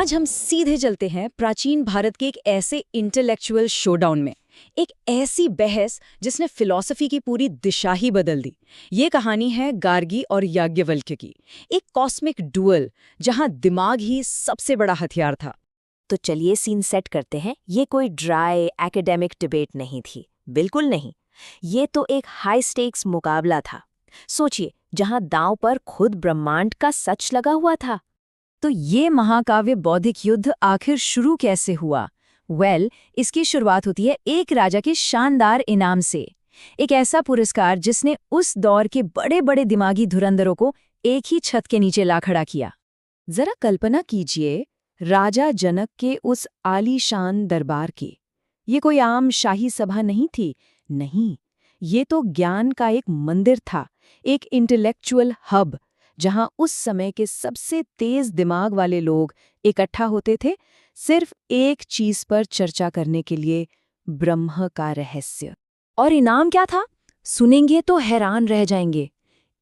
आज हम सीधे चलते हैं प्राचीन भारत के एक ऐसे इंटेलेक्चुअल शोडाउन में, एक ऐसी बहस जिसने फिलॉसफी की पूरी दिशा ही बदल दी। ये कहानी है गार्गी और याज्ञवल्क्य की, एक कॉस्मिक डुअल जहां दिमाग ही सबसे बड़ा हथियार था। तो चलिए सीन सेट करते हैं। ये कोई ड्राई एकेडमिक डिबेट नहीं थी, बिल्कुल नहीं। ये तो एक हाई स्टेक्स मुकाबला था। सोचिए, जहां दांव पर खुद ब्रह्मांड का सच लगा हुआ था। तो ये महाकाव्य बौद्धिक युद्ध आखिर शुरू कैसे हुआ? इसकी शुरुआत होती है एक राजा के शानदार इनाम से। एक ऐसा पुरस्कार जिसने उस दौर के बड़े बड़े दिमागी धुरंधरों को एक ही छत के नीचे ला खड़ा किया। जरा कल्पना कीजिए, राजा जनक के उस आलीशान दरबार की। ये कोई आम शाही सभा नहीं थी, नहीं, ये तो ज्ञान का एक मंदिर था, एक इंटेलेक्चुअल हब, जहां उस समय के सबसे तेज दिमाग वाले लोग इकट्ठा होते थे, सिर्फ एक चीज पर चर्चा करने के लिए, ब्रह्म का रहस्य। और इनाम क्या था? सुनेंगे तो हैरान रह जाएंगे।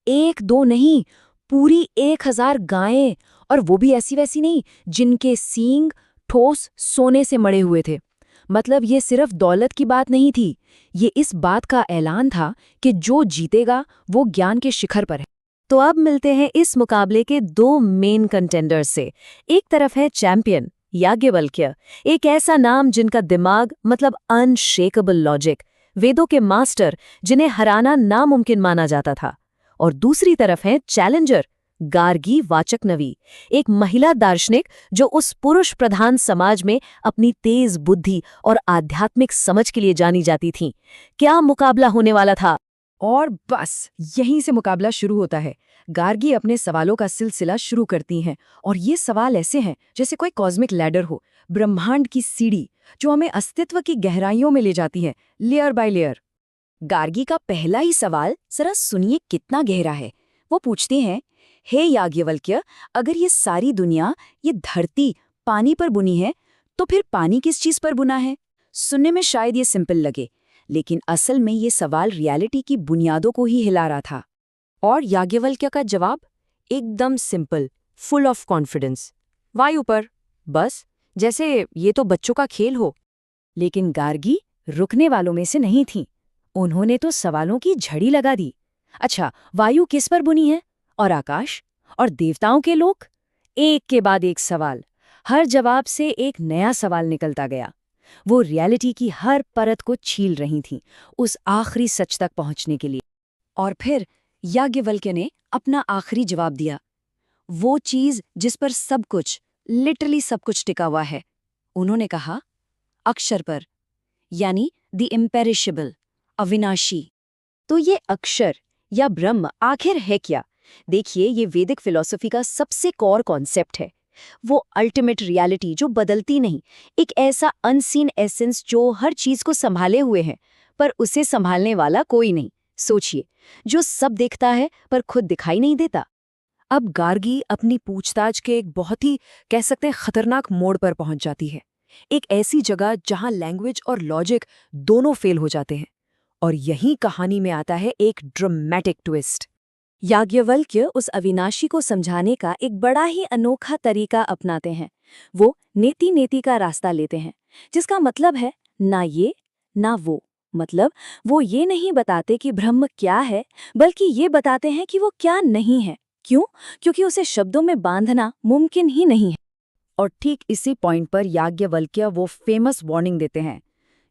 एक दो नहीं, पूरी 1000 गायें, और वो भी ऐसी वैसी नहीं, जिनके सींग ठोस सोने से मढ़े हुए थे। मतलब ये सिर्फ दौलत की बात नहीं थी, ये इस बात का ऐलान था कि जो जीतेगा वो ज्ञान के शिखर पर है। तो अब मिलते हैं इस मुकाबले के दो मेन कंटेंडर्स से। एक तरफ है चैंपियन याज्ञवल्क्य, एक ऐसा नाम जिनका दिमाग मतलब अनशेकेबल लॉजिक, वेदों के मास्टर जिन्हें हराना नामुमकिन माना जाता था। और दूसरी तरफ है चैलेंजर गार्गी वाचकनवी, एक महिला दार्शनिक जो उस पुरुष प्रधान समाज में अपनी तेज बुद्धि और आध्यात्मिक समझ के लिए जानी जाती थीं। क्या मुकाबला होने वाला था! और बस यहीं से मुकाबला शुरू होता है। गार्गी अपने सवालों का सिलसिला शुरू करती हैं, और ये सवाल ऐसे हैं जैसे कोई कॉस्मिक लैडर हो, ब्रह्मांड की सीढ़ी जो हमें अस्तित्व की गहराइयों में ले जाती है, लेयर बाय लेयर। गार्गी का पहला ही सवाल जरा सुनिए कितना गहरा है। वो पूछती हैं, हे याज्ञवल्क्य, अगर ये सारी दुनिया, ये धरती पानी पर बुनी है, तो फिर पानी किस चीज पर बुना है? सुनने में शायद ये सिंपल लगे, लेकिन असल में ये सवाल रियलिटी की बुनियादों को ही हिला रहा था। और याज्ञवल्क्य का जवाब एकदम सिंपल, फुल ऑफ कॉन्फिडेंस, वायु पर। बस जैसे ये तो बच्चों का खेल हो। लेकिन गार्गी रुकने वालों में से नहीं थी। उन्होंने तो सवालों की झड़ी लगा दी। अच्छा, वायु किस पर बुनी है? और आकाश? और देवताओं के लोक? एक के बाद एक सवाल, हर जवाब से एक नया सवाल निकलता गया। वो रियलिटी की हर परत को छील रही थीं, उस आखिरी सच तक पहुंचने के लिए। और फिर याज्ञवल्क्य ने अपना आखिरी जवाब दिया, वो चीज जिस पर सब कुछ, लिटरली सब कुछ टिका हुआ है। उन्होंने कहा, अक्षर पर, यानी द इम्पेरिशेबल, अविनाशी। तो ये अक्षर या ब्रह्म आखिर है क्या? देखिए, ये वैदिक फिलॉसफी का सबसे कोर कॉन्सेप्ट है। वो अल्टीमेट रियलिटी जो बदलती नहीं, एक ऐसा अनसीन एसेंस जो हर चीज को संभाले हुए है, पर उसे संभालने वाला कोई नहीं। सोचिए, जो सब देखता है पर खुद दिखाई नहीं देता। अब गार्गी अपनी पूछताछ के एक बहुत ही, कह सकते हैं, खतरनाक मोड़ पर पहुंच जाती है। एक ऐसी जगह जहां लैंग्वेज और लॉजिक दोनों फेल हो जाते हैं। और यही कहानी में आता है एक ड्रामेटिक ट्विस्ट। याज्ञवल्क्य उस अविनाशी को समझाने का एक बड़ा ही अनोखा तरीका अपनाते हैं। वो नेति नेति का रास्ता लेते हैं, जिसका मतलब है ना ये ना वो। मतलब वो ये नहीं बताते कि ब्रह्म क्या है, बल्कि ये बताते हैं कि वो क्या नहीं है। क्यों? क्योंकि उसे शब्दों में बांधना मुमकिन ही नहीं है। और ठीक इसी पॉइंट पर याज्ञवल्क्य वो फेमस वार्निंग देते हैं,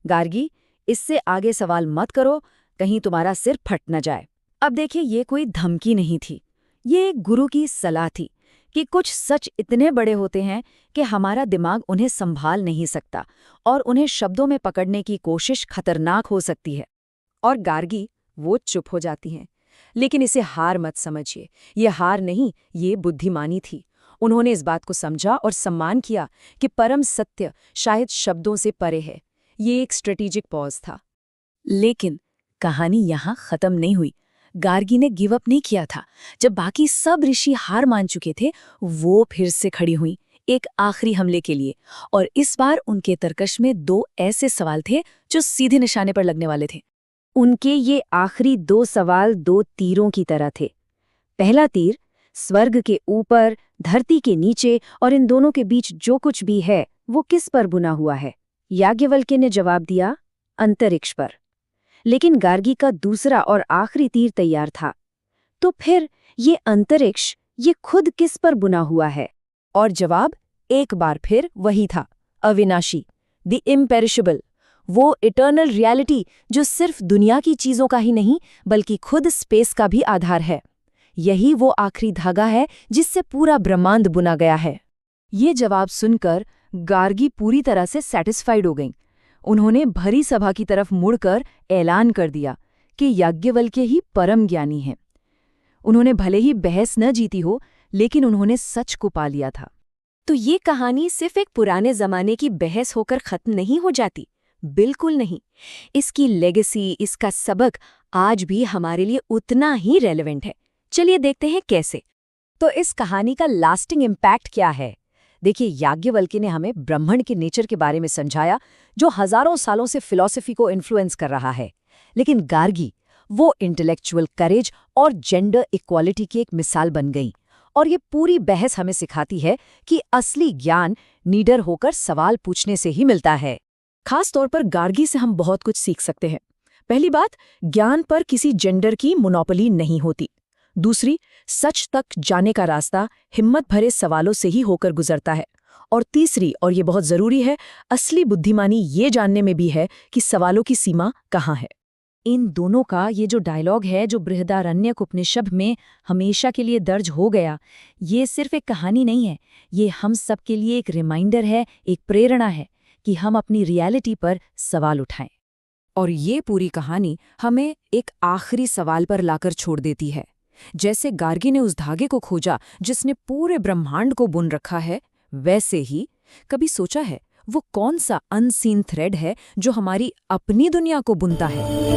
गार्गी, इससे आगे सवाल मत करो, कहीं तुम्हारा सिर फट न जाए। अब देखिए, ये कोई धमकी नहीं थी, ये एक गुरु की सलाह थी कि कुछ सच इतने बड़े होते हैं कि हमारा दिमाग उन्हें संभाल नहीं सकता, और उन्हें शब्दों में पकड़ने की कोशिश खतरनाक हो सकती है। और गार्गी वो चुप हो जाती हैं। लेकिन इसे हार मत समझिए, ये हार नहीं, ये बुद्धिमानी थी। उन्होंने इस बात को समझा और सम्मान किया कि परम सत्य शायद शब्दों से परे है। ये एक स्ट्रेटेजिक पॉज था। लेकिन कहानी यहाँ खत्म नहीं हुई। गार्गी ने गिव अप नहीं किया था। जब बाकी सब ऋषि हार मान चुके थे, वो फिर से खड़ी हुई एक आखिरी हमले के लिए। और इस बार उनके तर्कश में 2 ऐसे सवाल थे जो सीधे निशाने पर लगने वाले थे। उनके ये आखिरी 2 सवाल 2 तीरों की तरह थे। पहला तीर, स्वर्ग के ऊपर, धरती के नीचे और इन दोनों के बीच जो कुछ भी है वो किस पर बुना हुआ है? याज्ञवल्क्य ने जवाब दिया, अंतरिक्ष पर। लेकिन गार्गी का दूसरा और आखिरी तीर तैयार था। तो फिर ये अंतरिक्ष, ये खुद किस पर बुना हुआ है? और जवाब एक बार फिर वही था, अविनाशी, द इम्पेरिशेबल, वो इटर्नल रियलिटी जो सिर्फ दुनिया की चीजों का ही नहीं बल्कि खुद स्पेस का भी आधार है। यही वो आखिरी धागा है जिससे पूरा ब्रह्मांड बुना गया है। ये जवाब सुनकर गार्गी पूरी तरह से सैटिस्फाइड हो गईं। उन्होंने भरी सभा की तरफ मुड़कर ऐलान कर दिया कि याज्ञवल्क्य ही परम ज्ञानी हैं। उन्होंने भले ही बहस न जीती हो, लेकिन उन्होंने सच को पा लिया था। तो ये कहानी सिर्फ एक पुराने जमाने की बहस होकर खत्म नहीं हो जाती, बिल्कुल नहीं। इसकी लेगेसी, इसका सबक आज भी हमारे लिए उतना ही रेलेवेंट है। चलिए देखते हैं कैसे। तो इस कहानी का लास्टिंग इम्पैक्ट क्या है? देखिए, याज्ञवल्क्य ने हमें ब्रह्मांड के नेचर के बारे में समझाया, जो हजारों सालों से फिलॉसफी को इन्फ्लुएंस कर रहा है। लेकिन गार्गी, वो इंटेलेक्चुअल करेज और जेंडर इक्वालिटी की एक मिसाल बन गई। और ये पूरी बहस हमें सिखाती है कि असली ज्ञान नीडर होकर सवाल पूछने से ही मिलता है। खास तौर पर गार्गी से हम बहुत कुछ सीख सकते हैं। पहली बात, ज्ञान पर किसी जेंडर की मोनोपोली नहीं होती। दूसरी, सच तक जाने का रास्ता हिम्मत भरे सवालों से ही होकर गुजरता है। और तीसरी, और ये बहुत जरूरी है, असली बुद्धिमानी ये जानने में भी है कि सवालों की सीमा कहाँ है। इन दोनों का ये जो डायलॉग है, जो बृहदारण्यक उपनिषद में हमेशा के लिए दर्ज हो गया, ये सिर्फ एक कहानी नहीं है। ये हम सब के लिए एक रिमाइंडर है, एक प्रेरणा है कि हम अपनी रियलिटी पर सवाल उठाएं। और ये पूरी कहानी हमें एक आखिरी सवाल पर लाकर छोड़ देती है। जैसे गार्गी ने उस धागे को खोजा जिसने पूरे ब्रह्मांड को बुन रखा है, वैसे ही कभी सोचा है वो कौन सा अनसीन थ्रेड है जो हमारी अपनी दुनिया को बुनता है?